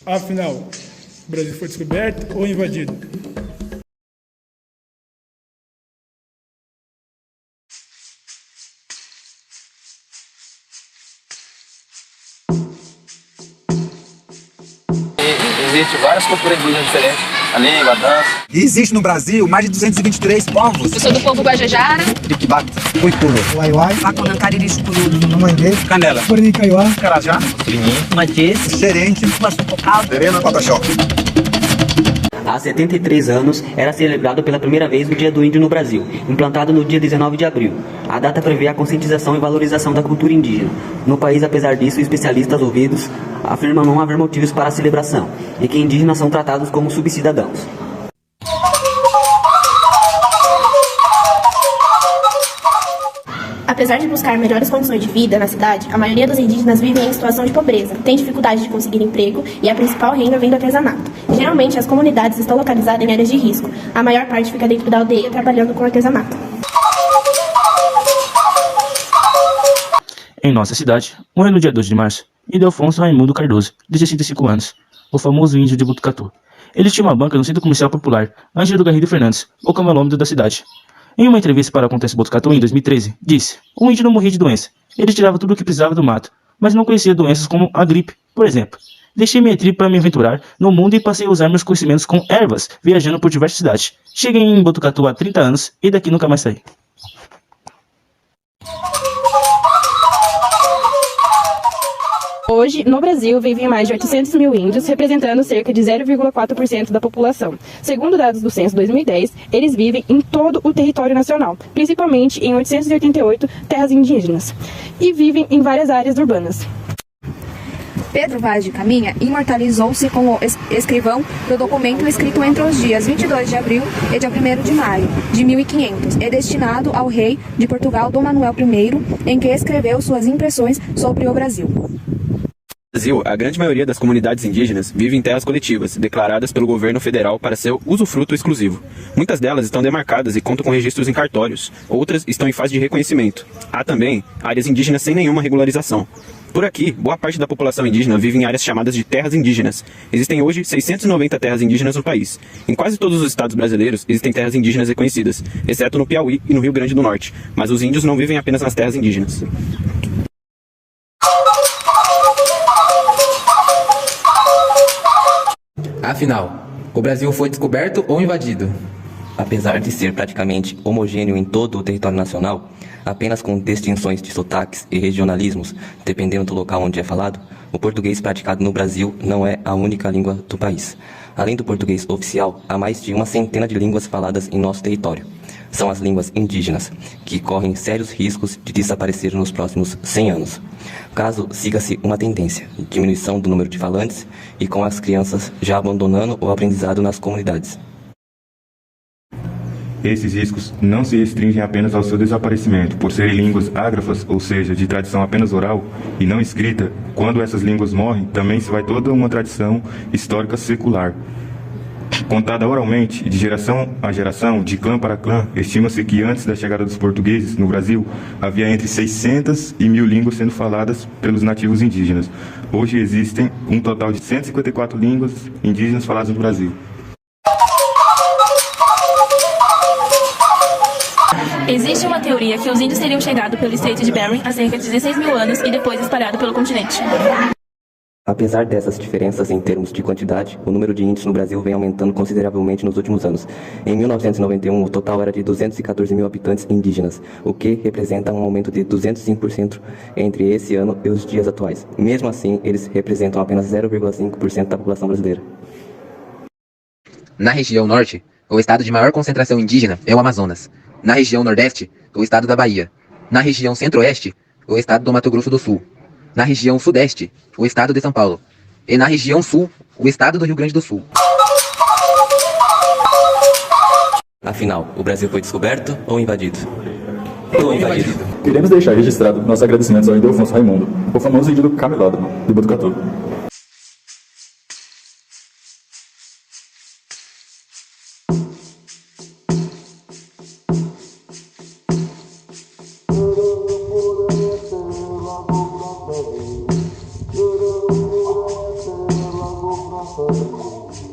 Afinal, o Brasil foi descoberto ou invadido? Existem várias culturas indígenas diferentes, a língua, a dança. E existe no Brasil mais de 223 povos. Eu sou do povo Guajajara, Triquibata, Cuiculo, Uai-Uai, Baconã, Cariri, Chucuru, Nomanguê, Canela, Guarani Kaiowá, Carajá, Matias, Xerente, Serena, Pataxó. há 73 anos, era celebrado pela primeira vez o Dia do Índio no Brasil, implantado no dia 19 de abril. A data prevê a conscientização e valorização da cultura indígena. No país, apesar disso, especialistas ouvidos afirmam não haver motivos para a celebração e que indígenas são tratados como subcidadãos. Apesar de buscar melhores condições de vida na cidade, a maioria dos indígenas vivem em situação de pobreza, tem dificuldade de conseguir emprego e a principal renda vem do artesanato. Geralmente, as comunidades estão localizadas em áreas de risco. A maior parte fica dentro da aldeia trabalhando com artesanato. Em nossa cidade, morreu no dia 2 de março, Ildefonso Raimundo Cardoso, de 65 anos, o famoso índio de Botucatu. Ele tinha uma banca no Centro Comercial Popular, Ângelo Garrido Fernandes, o camelômetro da cidade. Em uma entrevista para o Acontece Botucatu em 2013, disse: "O índio não morria de doença. Ele tirava tudo o que precisava do mato, mas não conhecia doenças como a gripe, por exemplo. Deixei minha tribo para me aventurar no mundo e passei a usar meus conhecimentos com ervas, viajando por diversas cidades. Cheguei em Botucatu há 30 anos e daqui nunca mais saí." Hoje, no Brasil, vivem mais de 800 mil índios, representando cerca de 0,4% da população. Segundo dados do Censo 2010, eles vivem em todo o território nacional, principalmente em 888 terras indígenas, e vivem em várias áreas urbanas. Pedro Vaz de Caminha imortalizou-se como escrivão do documento escrito entre os dias 22 de abril e dia 1º de maio de 1500 e destinado ao rei de Portugal Dom Manuel I, em que escreveu suas impressões sobre o Brasil. No Brasil, a grande maioria das comunidades indígenas vive em terras coletivas, declaradas pelo governo federal para seu usufruto exclusivo. Muitas delas estão demarcadas e contam com registros em cartórios, outras estão em fase de reconhecimento. Há também áreas indígenas sem nenhuma regularização. Por aqui, boa parte da população indígena vive em áreas chamadas de terras indígenas. Existem hoje 690 terras indígenas no país. Em quase todos os estados brasileiros existem terras indígenas reconhecidas, exceto no Piauí e no Rio Grande do Norte, mas os índios não vivem apenas nas terras indígenas. Afinal, o Brasil foi descoberto ou invadido? Apesar de ser praticamente homogêneo em todo o território nacional, apenas com distinções de sotaques e regionalismos, dependendo do local onde é falado, o português praticado no Brasil não é a única língua do país. Além do português oficial, há mais de uma centena de línguas faladas em nosso território. São as línguas indígenas, que correm sérios riscos de desaparecer nos próximos 100 anos. Caso siga-se uma tendência, diminuição do número de falantes e com as crianças já abandonando o aprendizado nas comunidades. Esses riscos não se restringem apenas ao seu desaparecimento, por serem línguas ágrafas, ou seja, de tradição apenas oral e não escrita. Quando essas línguas morrem, também se vai toda uma tradição histórica secular. Contada oralmente, de geração a geração, de clã para clã, estima-se que antes da chegada dos portugueses no Brasil, havia entre 600 e 1000 línguas sendo faladas pelos nativos indígenas. Hoje existem um total de 154 línguas indígenas faladas no Brasil. Existe uma teoria que os índios teriam chegado pelo Estreito de Bering há cerca de 16 mil anos e depois espalhado pelo continente. Apesar dessas diferenças em termos de quantidade, o número de índios no Brasil vem aumentando consideravelmente nos últimos anos. Em 1991, o total era de 214 mil habitantes indígenas, o que representa um aumento de 205% entre esse ano e os dias atuais. Mesmo assim, eles representam apenas 0,5% da população brasileira. Na região norte, o estado de maior concentração indígena é o Amazonas. Na região nordeste, o estado da Bahia. Na região centro-oeste, o estado do Mato Grosso do Sul. Na região sudeste, o estado de São Paulo. E na região sul, o estado do Rio Grande do Sul. Afinal, o Brasil foi descoberto ou invadido? Ou invadido. Queremos deixar registrado nossos agradecimentos ao Ildefonso Raimundo, o famoso índio do camelódromo de Botucatu. Santo Cruz.